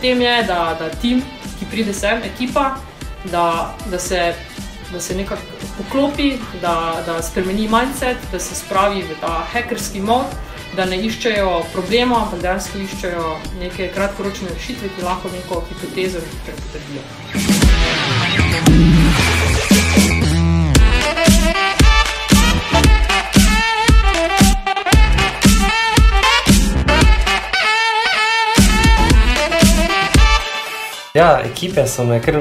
Tem je, da tim, ki pride sem, ekipa, da se nekako poklopi, da spremeni mindset, da se spravi v ta hackerski mod, da ne iščejo problema, ampak dejansko iščejo neke kratkoročne rešitve, ki lahko neko hipotezo potrdijo. Ja, ekipe so me kar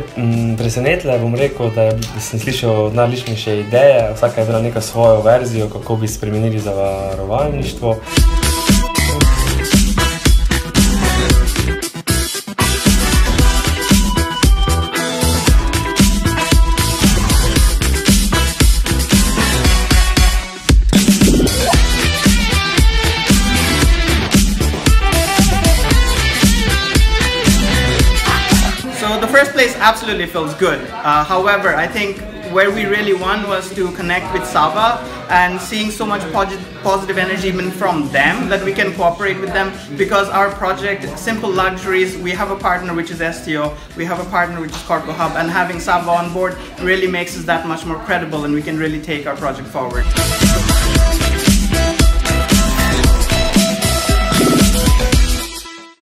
presenetile, bom rekel, da sem slišal najličnejše ideje, vsaka je bila neka svojo verzijo, kako bi spremenili zavarovalništvo. So the first place absolutely feels good. However, I think where we really won was to connect with Sava and seeing so much positive energy even from them that we can cooperate with them, because our project, Simple Luxuries, we have a partner which is STO, we have a partner which is Corpo Hub, and having Sava on board really makes us that much more credible and we can really take our project forward.